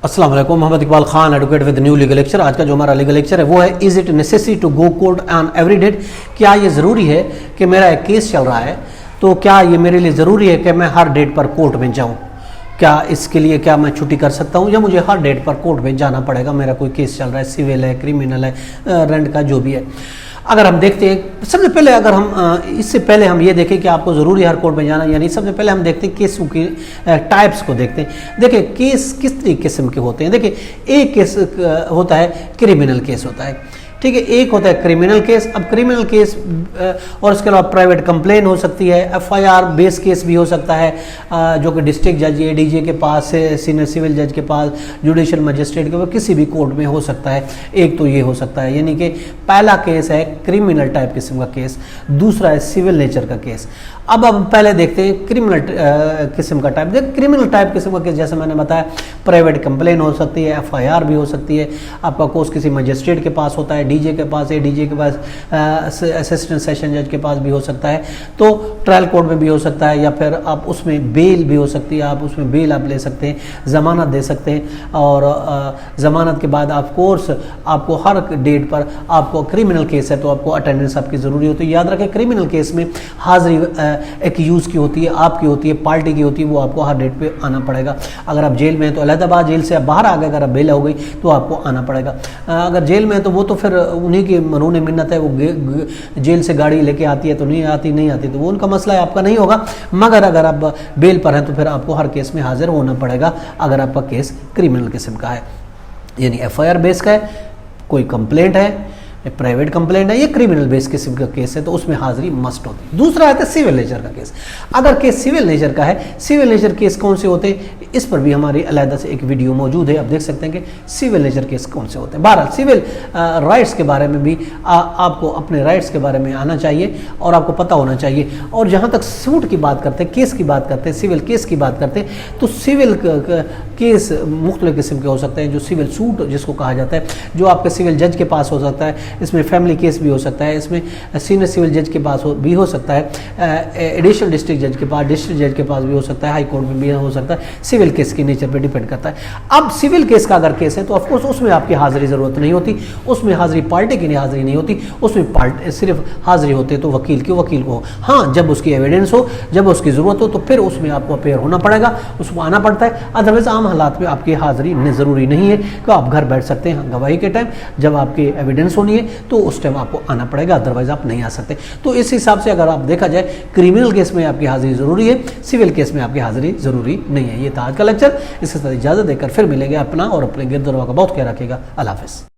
अस्सलाम वालेकुम, Mohammad Iqbal Khan advocate with new legal lecture. आज का जो हमारा लीगल लेक्चर है वो है is it necessary to go court on every date. क्या ये ज़रूरी है कि मेरा एक केस चल रहा है तो क्या ये मेरे लिए ज़रूरी है कि मैं हर डेट पर कोर्ट में जाऊँ? क्या इसके लिए क्या मैं छुट्टी कर सकता हूँ या मुझे हर डेट पर कोर्ट में जाना पड़ेगा? मेरा कोई केस चल रहा है, सिविल है, क्रिमिनल है, रेंट का जो भी है। अगर हम देखते हैं सबसे पहले, अगर हम इससे पहले हम ये देखें कि आपको ज़रूरी हर कोर्ट में जाना या नहीं, सबसे पहले हम देखते हैं केसों की टाइप्स को देखते हैं। देखिए केस किस किस्म के होते हैं। देखिए एक केस होता है क्रिमिनल केस होता है, ठीक है, एक होता है क्रिमिनल केस। अब क्रिमिनल केस और उसके अलावा प्राइवेट कंप्लेन हो सकती है, एफआईआर बेस केस भी हो सकता है जो कि डिस्ट्रिक्ट जज या डीजे के पास है, सीनियर सिविल जज के पास, जुडिशियल मजिस्ट्रेट के पास, किसी भी कोर्ट में हो सकता है। एक तो ये हो सकता है, यानी कि पहला केस है क्रिमिनल टाइप किस्म का केस, दूसरा है सिविल नेचर का केस। अब पहले देखते हैं क्रिमिनल किस्म का टाइप। देखिए क्रिमिनल टाइप किस्म का केस जैसे मैंने बताया, प्राइवेट कंप्लेन हो सकती है, एफआईआर भी हो सकती है, आपका केस किसी मजिस्ट्रेट के पास होता है, डीजे के पास है, डीजे के पास असिस्टेंट सेशन जज के पास भी हो सकता है, तो ट्रायल कोर्ट में भी हो सकता है, या फिर आप उसमें बेल भी हो सकती है, आप उसमें बेल आप ले सकते हैं, ज़मानत दे सकते हैं, और ज़मानत के बाद ऑफ कोर्स आपको हर डेट पर आपको क्रिमिनल केस है तो आपको अटेंडेंस आपकी ज़रूरी होती है। याद रखें क्रिमिनल केस में हाजिरी एक्यूज की होती है, आपकी होती है, पार्टी की होती है, वो आपको हर डेट पे आना पड़ेगा। अगर आप जेल में हैं तो अलहदाबाद जेल से आप बाहर आ गए, अगर आप बेल हो गई तो आपको आना पड़ेगा। अगर जेल में है तो वो तो फिर उन्हीं की मनूने मिन्नत है, वो जेल से गाड़ी लेके आती है तो नहीं आती तो वो उनका मसला है, आपका नहीं होगा। मगर अगर आप बेल पर हैं तो फिर आपको हर केस में हाजिर होना पड़ेगा अगर आपका केस क्रिमिनल किस्म का है, यानी एफआईआर बेस का है, कोई कंप्लेंट है, प्राइवेट कंप्लेंट है, ये क्रिमिनल बेस किस्म का केस है तो उसमें हाजिरी मस्ट होती है। दूसरा है सिविल नेचर का केस। अगर केस सिविल नेचर का है, सिविल नेचर केस कौन से होते हैं इस पर भी हमारी अलहदा से एक वीडियो मौजूद है, आप देख सकते हैं कि सिविल नेचर केस कौन से होते हैं। बहरहाल सिविल राइट्स के बारे में भी आपको अपने राइट्स के बारे में आना चाहिए और आपको पता होना चाहिए। और जहाँ तक सूट की बात करते हैं, केस की बात करते हैं, सिविल केस की बात करते हैं, तो सिविल केस मुख्तलिफ किस्म के हो सकते हैं। जो सिविल सूट जिसको कहा जाता है, जो आपके सिविल जज के पास हो सकता है, इसमें फैमिली केस भी हो सकता है, इसमें सीनियर सिविल जज के पास भी हो सकता है, एडिशनल डिस्ट्रिक्ट जज के पास, डिस्ट्रिक्ट जज के पास भी हो सकता है, हाई कोर्ट में भी हो सकता है। सिविल केस के नेचर पे डिपेंड करता है। अब सिविल केस का अगर केस है तो ऑफकोर्स उसमें आपकी हाजिरी ज़रूरत नहीं होती, उसमें हाजिरी पार्टी की हाजिरी नहीं होती, उसमें सिर्फ हाजिरी होती है तो वकील को हो। हाँ, जब उसकी एविडेंस हो, जब उसकी ज़रूरत हो तो फिर उसमें आपको अपेयर होना पड़ेगा, उसको आना पड़ता है। अदरवाइज आम हालात में आपकी हाजिरी ज़रूरी नहीं है कि आप घर बैठ सकते हैं गवाही के टाइम। जब आपकी एविडेंस होनी है तो उस टाइम आपको आना पड़ेगा, अदरवाइज आप नहीं आ सकते। तो इस हिसाब से अगर आप देखा जाए, क्रिमिनल केस में आपकी हाजिरी ज़रूरी है, सिविल केस में आपकी हाजिरी ज़रूरी नहीं है। ये था आज का लेक्चर। इसके साथ इजाज़त देकर फिर मिलेंगे। अपना और अपने गिरद बहुत ख्याल रखिएगा। अल्लाह हाफ़िज़।